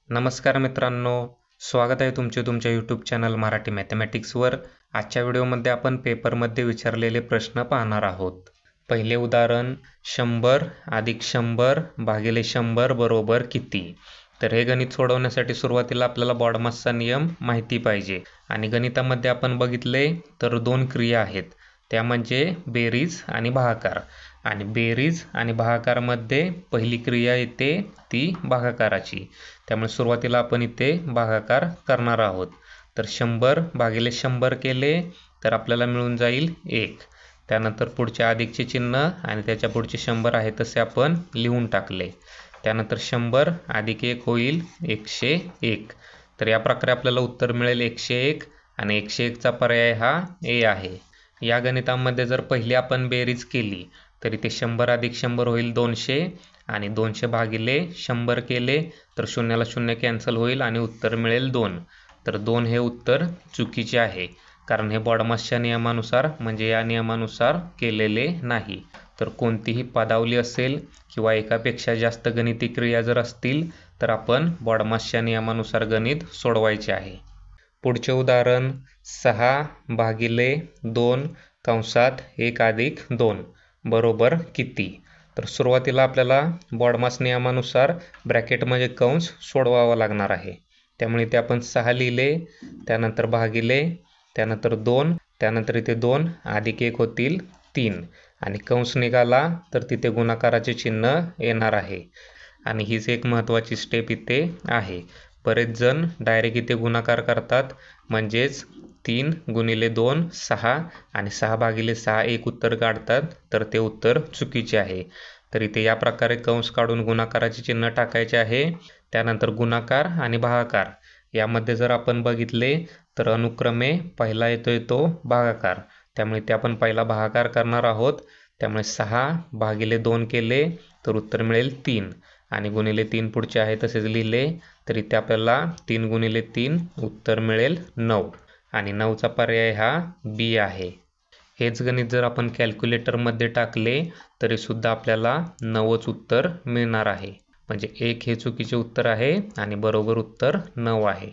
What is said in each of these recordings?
नमस्कार मित्रांनो, स्वागत आहे तुमचे तुमच्या यूट्यूब चॅनल मराठी मॅथमॅटिक्सवर। आजच्या व्हिडिओमध्ये आपण पेपरमध्ये विचारलेले प्रश्न पाहणार आहोत। पहिले उदाहरण 100 अधिक 100 भागिले 100 बरोबर किती। तर हे गणित सोडवण्यासाठी सुरुवातीला आपल्याला बॉडमासचा नियम माहिती पाहिजे। आणि गणितामध्ये आपण बघितले तर दोन क्रिया आहेत, त्या म्हणजे बेरीज आणि भागाकार। आणि बेरीज आणि भागाकारमध्ये पहिली क्रिया येते ती भागाकाराची, त्यामुळे सुरुवातीला आपण इथे भागाकार करणार आहोत। तर 100 भागिले 100 केले तर आपल्याला मिळून जाईल 1। त्यानंतर पुढचे अधिकचे चिन्ह आणि त्याच्या पुढचे 100 आहे तसे आपण लिहून टाकले। त्यानंतर 100 अधिक 1 होईल 101। तर या प्रकारे आपल्याला उत्तर मिळेल 101 आणि 101 चा पर्याय हा ए आहे। या गणितामध्ये जर पहिली आपण बेरीज केली तर इथे 100 अधिक 100 होईल 200 आणि 200 भागिले 100 केले तर शून्याला शून्य कॅन्सल होईल आणि उत्तर मिळेल 2। तर 2 हे उत्तर चुकीचे आहे, कारण हे बॉडमासच्या नियमानुसार म्हणजे या नियमानुसार केलेले नाही। तर कोणतीही पदावली असेल किंवा एकापेक्षा जास्त गणिती क्रिया जर असतील तर आपण बॉडमासच्या नियमानुसार गणित सोडवायचे आहे। पुढचे उदाहरण 6 भागिले 2 कंसात 1 अधिक 2 बरोबर किती। तर सुरुवातीला आपल्याला बॉडमास नियमानुसार ब्रॅकेटमध्ये कंस सोडवावा लागणार आहे। त्यामुळे इथे आपण 6 लिहिले, त्यानंतर भागिले, त्यानंतर 2, त्यानंतर इथे 2 अधिक 1 होतील 3 आणि कंस निघाला तर तिथे गुणाकाराचे चिन्ह येणार आहे। आणि हीच एक महत्त्वाची स्टेप इथे आहे। बरेच जण डायरेक्ट इथे गुणाकार करतात, म्हणजेच 3 गुणिले 2 6 आणि 6 भागिले 6 एक उत्तर काढतात, तर ते उत्तर चुकीचे आहे। तर इथे या प्रकारे कंस काढून गुणाकाराचे चिन्ह टाकायचे आहे। त्यानंतर गुणाकार आणि भागाकार यामध्ये जर आपण बघितले तर अनुक्रमे पहिला येतोय तो भागाकार, त्यामुळे ते आपण पहिला भागाकार करणार आहोत। त्यामुळे 6 भागिले 2 केले तर उत्तर मिळेल 3 आणि गुणिले 3 पुढचे आहे तसेच लिहिले, तर इथे आपल्याला 3 गुणिले 3 उत्तर मिळेल 9 आणि 9 चा पर्याय हा बी आहे। हेच गणित जर आपण कॅल्क्युलेटरमध्ये टाकले तरी सुद्धा आपल्याला 9च उत्तर मिळणार आहे, म्हणजे 1 हे चुकीचे उत्तर आहे आणि बरोबर उत्तर 9 आहे।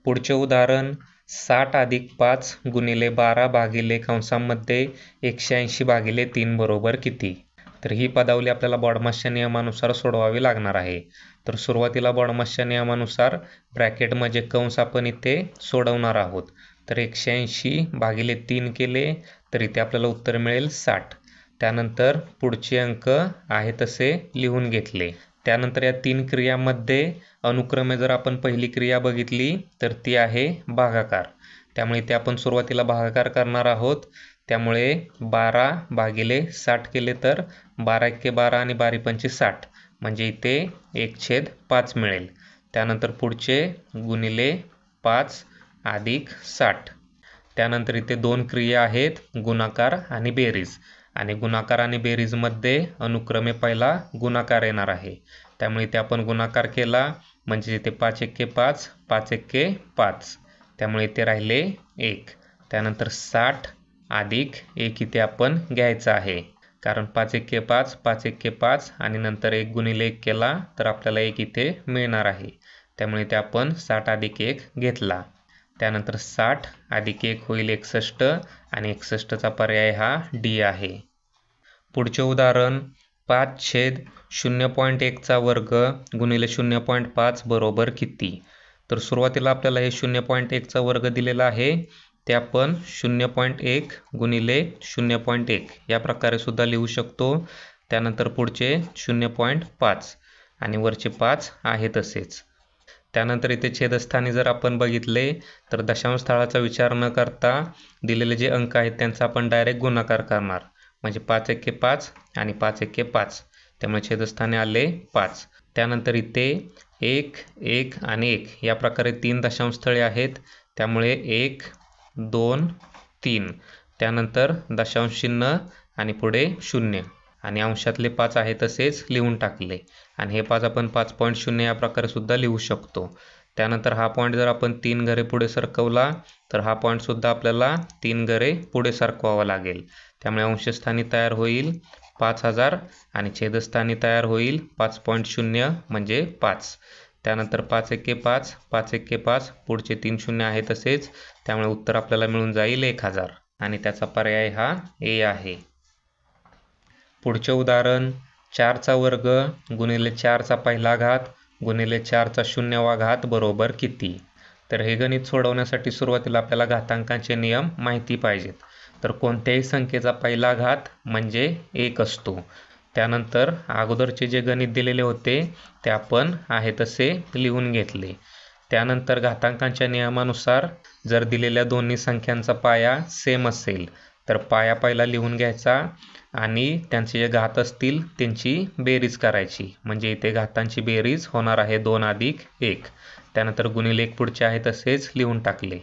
पुढचे उदाहरण 60 अधिक 5 गुणिले 12 भागिले कंसामध्ये 180 भागिले 3 बरोबर किती। तर ही पदावली आपल्याला बॉडमासच्या नियमानुसार सोडवावी लागणार आहे। तर सुरुवातीला बॉडमासच्या नियमानुसार ब्रॅकेटमध्ये कंस आपण इथे सोडवणार आहोत। तर 180 भागिले 3 केले तर इथे आपल्याला उत्तर मिळेल 60। त्यानंतर पुढचे अंक आहे तसे लिहून घेतले। त्यानंतर या 3 क्रियामध्ये अनुक्रमे जर आपण पहिली क्रिया बघितली तर ती आहे भागाकार, त्यामुळे इथे आपण सुरुवातीला भागाकार करणार आहोत। त्यामुळे 12 भागिले 60 केले तर 12 एक्के 12 आणि 12 पंचे 60, म्हणजे इथे 1/5 मिळेल। त्यानंतर पुढचे गुणिले 5 अधिक 60, त्यानंतर इथे दोन क्रिया आहेत गुणाकार आणि बेरीज, आणि गुणाकार आणि बेरीजमध्ये अनुक्रमे पहिला गुणाकार येणार आहे। त्यामुळे इथे आपण गुणाकार केला म्हणजे इथे 5 एक्के 5 5 एक्के 5, त्यामुळे इथे राहिले 1। त्यानंतर 60 अधिक 1 इथे आपण घ्यायचा आहे, कारण 5 एक्के 5 5 एक्के 5 आणि नंतर 1 गुणिले 1 केला तर आपल्याला 1 इथे मिळणार आहे, त्यामुळे इथे आपण 60 अधिक 1 घेतला। त्यानंतर 60 अधिक 1 होईल 61 आणि 61 चा पर्याय हा डी आहे। पुढचे उदाहरण 5/0.1 चा वर्ग गुणिले 0.5 बरोबर किती। तर सुरुवातीला आपल्याला हे 0.1 चा वर्ग दिलेला आहे, ते आपण 0.1 गुणिले 0.1 या प्रकारे सुद्धा लिहू शकतो। त्यानंतर पुढचे 0.5 आणि वरचे 5 आहे तसेच। त्यानंतर इथे छेदस्थानी जर आपण बघितले तर दशांश स्थळाचा विचार न करता दिलेले जे अंक आहेत त्यांचा आपण डायरेक्ट गुणाकार करणार, म्हणजे 5 एक्के 5 आणि 5 एक्के 5, त्यामुळे छेदस्थानी आले 5। त्यानंतर इथे 1 1 आणि 1 या प्रकारे 3 दशांश स्थळे आहेत, त्यामुळे 1 2 3, त्यानंतर दशांश चिन्ह आणि पुढे 0 आणि अंशातले 5 आहे तसेच लिहून टाकले, आणि हे 5 आपण 5.0 या प्रकारे सुद्धा लिहू शकतो। त्यानंतर हा पॉईंट जर आपण 3 घरे पुढे सरकवला तर हा पॉईंट सुद्धा आपल्याला 3 घरे पुढे सरकवावा लागेल, त्यामुळे अंशस्थानी तयार होईल 5000 आणि छेदस्थानी तयार होईल 5.0 म्हणजे 5। त्यानंतर 5 एके 5, 5 एके 5, पुढचे 3 शून्य आहे तसेच, त्यामुळे उत्तर आपल्याला मिळून जाईल 1000 आणि त्याचा पर्याय हा ए आहे. पुढचे उदाहरण 4चा वर्ग गुणिले 4चा पहिला घात गुणिले 4चा 0वा घात बरोबर किती. तर हे गणित सोडवण्यासाठी सुरुवातीला आपल्याला घातांकांचे नियम माहिती पाहिजेत. तर कोणत्याही संख्येचा पहिला घात म्हणजे 1 असतो. त्यानंतर अगोदरचे जे गणित दिलेले होते ते आपण आहे तसे लिहून घेतले. त्यानंतर घातांकांच्या नियमानुसार जर दिलेल्या दोन्ही संख्यांचा पाया सेम असेल तर पाया पहिला लिहून घ्यायचा आणि त्यांचे जे घात असतील त्यांची बेरीज करायची. म्हणजे इथे घातांची बेरीज होणार आहे 2 अधिक 1. त्यानंतर गुणिले 1 पुढचे आहे तसेच लिहून टाकले.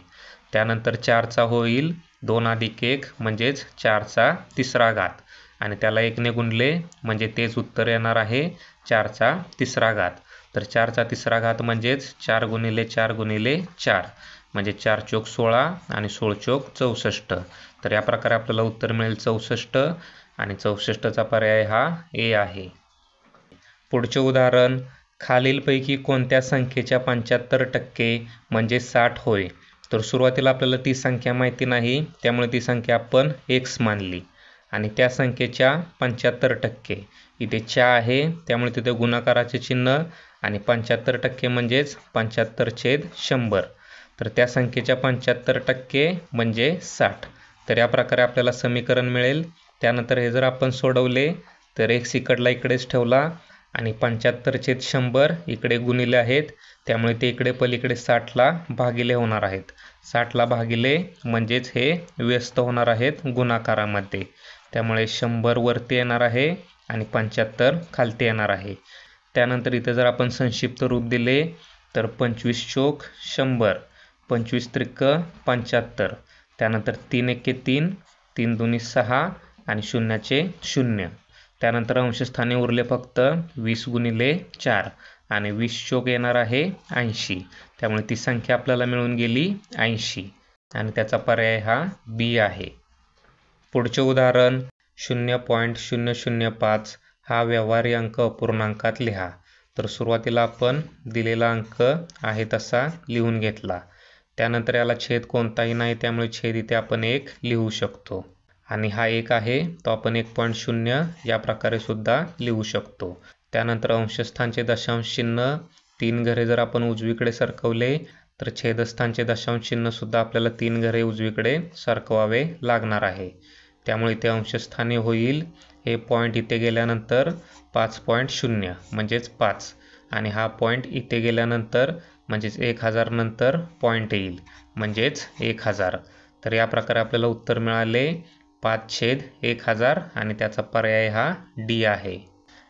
त्यानंतर 4चा होईल 2 अधिक 1 म्हणजेच 4चा तिसरा घात आणि त्याला 1ने गुणले म्हणजे तेच उत्तर येणार आहे 4चा तिसरा घात. तर 4चा तिसरा घात म्हणजेच 4 गुणिले 4 गुणिले 4 म्हणजे 4 चोक 16 आणि 16 चोक 64. तर या प्रकारे आपल्याला उत्तर मिळेल 64 आणि 64चा पर्याय हा ए आहे. पुढचे उदाहरण खालीलपैकी कोणत्या संख्येच्या 75% म्हणजे 60 होय. तर सुरुवातीला आपल्याला ती संख्या माहिती नाही त्यामुळे ती संख्या आपण x मानली आणि त्या संख्येच्या 75% इथे 4 आहे त्यामुळे तिथे गुणाकाराचे चिन्ह आणि 75% म्हणजेच 75/100. तर त्या संख्येच्या 75% म्हणजे 60. तर या प्रकारे आपल्याला समीकरण मिळेल. त्यानंतर हे जर आपण सोडवले तर x इकडला इकडेच ठेवला आणि 75/100 इकडे गुणिले आहेत त्यामुळे ते इकडे पलीकडे 60ला भागिले होणार आहेत. 60ला भागिले म्हणजेच हे व्यस्त होणार आहेत गुणाकारामध्ये. त्यामुळे 100 वरती येणार आहे आणि 75 खालती येणार आहे. त्यानंतर इथे जर आपण संक्षिप्त रूप दिले तर 25 चोक 100, 25 त्रिक 75, त्यानंतर 3 एके 3, 3 दुनी 6 आणि शून्याचे 0. त्यानंतर अंशस्थानी उरले फक्त 20 गुणिले 4 आणि 20 चोक येणार आहे 80. त्यामुळे ती संख्या आपल्याला मिळून गेली 80 आणि त्याचा पर्याय हा बी आहे. पुढचे उदाहरण 0.005 हा व्यवहारी अंक अपूर्णांकात लिहा. तर सुरुवातीला आपण दिलेला अंक आहे तसा लिहून घेतला. त्यानंतर याला छेद कोणताही नाही त्यामुळे छेद इथे आपण 1 लिहू शकतो आणि हा 1 आहे तो आपण 1.0 या प्रकारे सुद्धा लिहू शकतो. त्यानंतर अंशस्थानचे दशांश चिन्ह 3 घरे जर आपण उजवीकडे सरकवले तर छेदस्थानचे दशांश चिन्ह सुद्धा आपल्याला 3 घरे उजवीकडे सरकवावे लागणार आहे. त्यामुळे इथे अंशस्थानी होईल हे पॉईंट इथे गेल्यानंतर 5.0 म्हणजेच 5 आणि हा पॉईंट इथे गेल्यानंतर म्हणजेच 1000 नंतर पॉईंट येईल म्हणजेच 1000. तर या प्रकारे आपल्याला उत्तर मिळाले 5/1000 आणि त्याचा पर्याय हा डी आहे.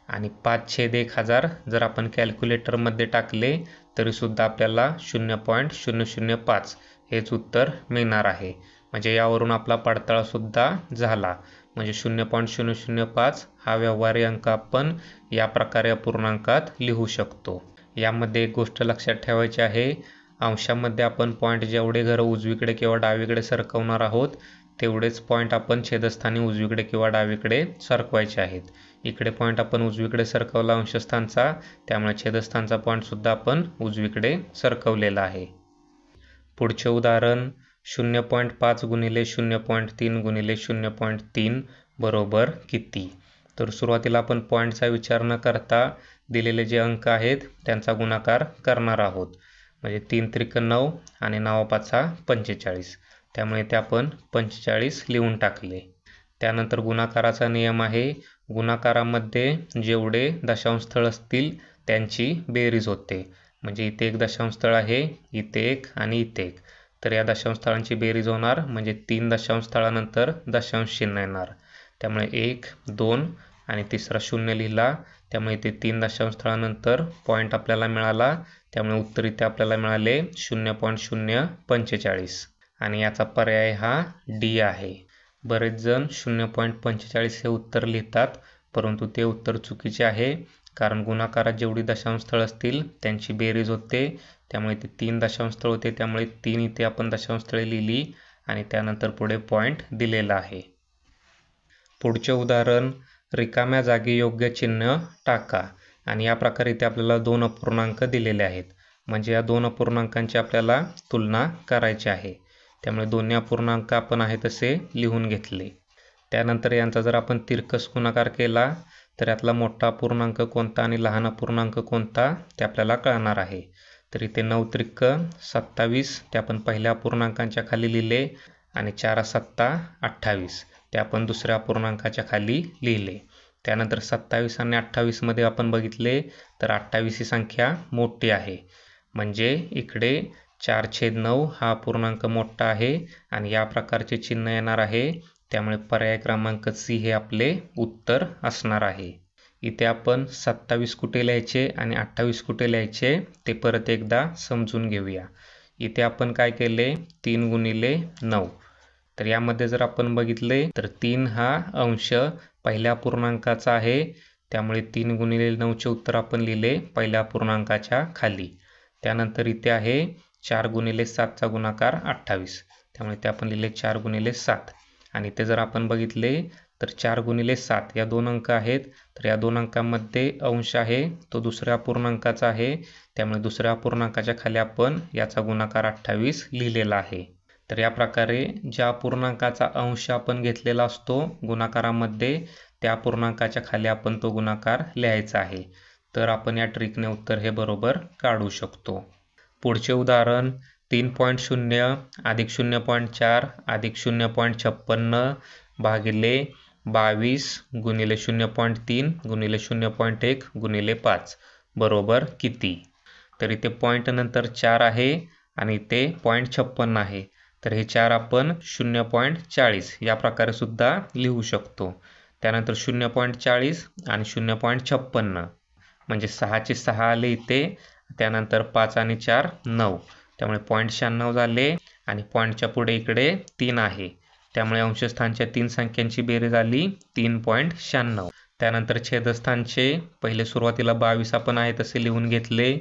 आणि 5/1000 जर आपण कॅल्क्युलेटरमध्ये टाकले तरीसुद्धा आपल्याला 0.005 हेच उत्तर मिळणार आहे. म्हणजे यावरून आपला पडताळासुद्धा झाला. म्हणजे 0.005 हा व्यवहारी अंक आपण या प्रकारे अपूर्णांकात लिहू शकतो. यामध्ये एक गोष्ट लक्षात ठेवायची आहे, अंशामध्ये आपण पॉईंट जेवढे घरं उजवीकडे किंवा डावीकडे सरकवणार आहोत तेवढेच पॉईंट आपण छेदस्थानी उजवीकडे किंवा डावीकडे सरकवायचे आहेत. इकडे पॉईंट आपण उजवीकडे सरकवला अंशस्थानचा त्यामुळे छेदस्थानचा पॉईंटसुद्धा आपण उजवीकडे सरकवलेला आहे. पुढचे उदाहरण 0.5 गुणिले 0.3 गुणिले 0.3 बरोबर किती. तर सुरुवातीला आपण पॉईंटचा विचार न करता दिलेले जे अंक आहेत त्यांचा गुणाकार करणार आहोत. म्हणजे 3 त्रिक 9 आणि 9×5 45. त्यामुळे ते आपण 45 लिहून टाकले. त्यानंतर गुणाकाराचा नियम आहे, गुणाकारामध्ये जेवढे दशांशस्थळ असतील त्यांची बेरीज होते. म्हणजे इथे एक दशांशस्थळ आहे, इथे एक आणि इथे एक. तर या दशांशस्थळांची बेरीज होणार म्हणजे 3 दशांशस्थळानंतर दशांश चिन्ह येणार. त्यामुळे 1, 2 आणि तिसरा 0 लिहिला. त्यामुळे इथे 3 दशांशस्थळानंतर पॉईंट आपल्याला मिळाला. त्यामुळे उत्तर इथे आपल्याला मिळाले 0.045 आणि याचा पर्याय हा डी आहे. बरेच जण 0.45 हे उत्तर लिहितात परंतु ते उत्तर चुकीचे आहे. कारण गुणाकारात जेवढी दशांशस्थळ असतील त्यांची बेरीज होते. त्यामुळे ते 3 दशांशस्थळ होते त्यामुळे 3 इथे आपण दशांशस्थळे लिहिली आणि त्यानंतर पुढे पॉईंट दिलेला आहे. पुढचे उदाहरण रिकाम्या जागी योग्य चिन्ह टाका. आणि या प्रकारे इथे आपल्याला 2 अपूर्णांक दिलेले आहेत. म्हणजे या 2 अपूर्णांकांची आपल्याला तुलना करायची आहे. त्यामुळे दोन्ही अपूर्णांक आपण आहे तसे लिहून घेतले. त्यानंतर यांचा जर आपण तिरकस गुणाकार केला तर यातला मोठा अपूर्णांक कोणता आणि लहान अपूर्णांक कोणता ते आपल्याला कळणार आहे. तर इथे 9 त्रिक 27 ते आपण पहिल्या अपूर्णांकाच्या खाली लिहिले आणि 4 7 28 ते आपण दुसऱ्या अपूर्णांकाच्या खाली लिहिले. त्यानंतर 27 आणि 28 मध्ये आपण बघितले तर 28 ही संख्या मोठी आहे. म्हणजे इकडे 4/9 हा अपूर्णांक मोठा आहे आणि या प्रकारचे चिन्ह येणार आहे. त्यामुळे पर्याय क्रमांक सी हे आपले उत्तर असणार आहे. इथे आपण 27 कुठे लिहायचे आणि 28 कुठे लिहायचे ते परत एकदा समजून घेऊया. इथे आपण काय केले 3 गुणिले 9. तर यामध्ये जर आपण बघितले तर 3 हा अंश पहिल्या अपूर्णांकाचा आहे. त्यामुळे 3 गुणिले 9चे उत्तर आपण लिहिले पहिल्या अपूर्णांकाच्या खाली. त्यानंतर इथे आहे 4 गुणिले 7चा गुणाकार 28. त्यामुळे ते आपण लिहिले 4 गुणिले 7. आणि ते जर आपण बघितले तर 4 गुणिले 7 या 2 अंक आहेत. तर या 2 अंकांमध्ये अंश आहे तो दुसऱ्या अपूर्णांकाचा आहे. त्यामुळे दुसऱ्या अपूर्णांकाच्या खाली आपण याचा गुणाकार 28 लिहिलेला आहे. तर या प्रकारे ज्या अपूर्णांकाचा अंश आपण घेतलेला असतो गुणाकारामध्ये त्या अपूर्णांकाच्या खाली आपण तो गुणाकार लिहायचा आहे. तर आपण या ट्रिकने उत्तर हे बरोबर काढू शकतो. पुढचे उदाहरण 3.0 अधिक 0.4 अधिक 0.56 भागिले 22 गुणिले 0.3 गुणिले 0.1 गुणिले 5 बरोबर किती. तर इथे पॉईंट नंतर 4 आहे आणि इथे 0.56 आहे. तर हे 4 आपण 0.40 या प्रकारे सुद्धा लिहू शकतो. त्यानंतर 0.40 आणि 0.56 म्हणजे 6चे 6 आले इथे. त्यानंतर 5 आणि 4 9. त्यामुळे 0.96 झाले आणि पॉईंटच्या पुढे इकडे 3 आहे. त्यामुळे अंशस्थानच्या 3 संख्यांची बेरीज आली 3.96. त्यानंतर छेदस्थानचे पहिले सुरुवातीला 22 आपण आहे तसे लिहून घेतले.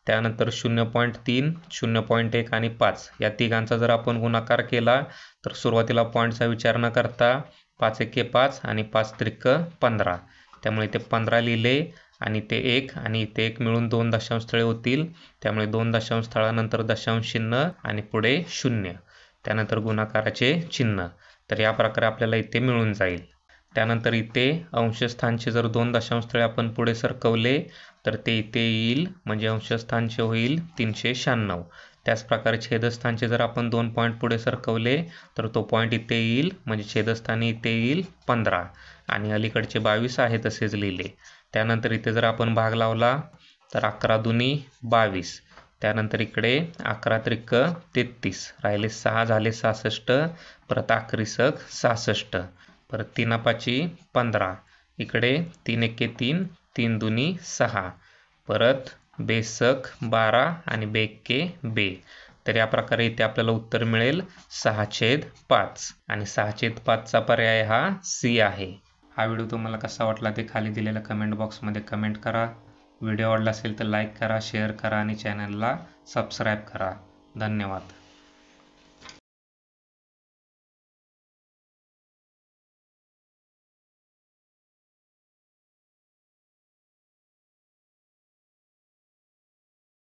त्यानंतर 0.3 0.1 आणि 5 या तिघांचा जर आपण गुणाकार केला तर सुरुवातीला पॉईंटचा विचार न करता 5 एके 5 आणि 5 त्रिक 15. त्यामुळे ते 15 लिहिले आणि ते 1 आणि इथे 1 मिळून 2 दशांश स्थळे होतील. त्यामुळे 2 दशांश स्थळानंतर दशांश चिन्ह आणि पुढे 0. त्यानंतर गुणाकाराचे चिन्ह. तर या प्रकारे आपल्याला इथे मिळून जाईल. त्यानंतर इथे अंशस्थानचे जर 2 दशांश स्थळे आपण पुढे सरकवले तर ते इथे येईल म्हणजे अंशस्थानचे होईल 396. त्याच प्रकारे छेदस्थानचे जर आपण 2 पॉईंट पुढे सरकवले तर तो पॉईंट इथे येईल म्हणजे छेदस्थानी इथे येईल 15 आणि अलीकडचे 22 आहे तसेच लिहिले. त्यानंतर इथे जर आपण भाग लावला तर 11 दुनी 22. त्यानंतर इकडे 11 त्रिक 33 राहिले 6 झाले 66. परत 11 सक 66. परत 3 5 15. इकडे 3 एके 3 3 दुनी 6. परत बेसक 12 आणि बेके बे. तर या प्रकारे इथे आपल्याला उत्तर मिळेल 6/5 आणि 6/5चा पर्याय हा सी आहे. हा व्हिडिओ तुम्हाला कसा वाटला ते खाली दिलेल्या कमेंट बॉक्समध्ये कमेंट करा. व्हिडिओ आवडला असेल तर लाईक करा, शेअर करा आणि चॅनलला सबस्क्राईब करा. धन्यवाद.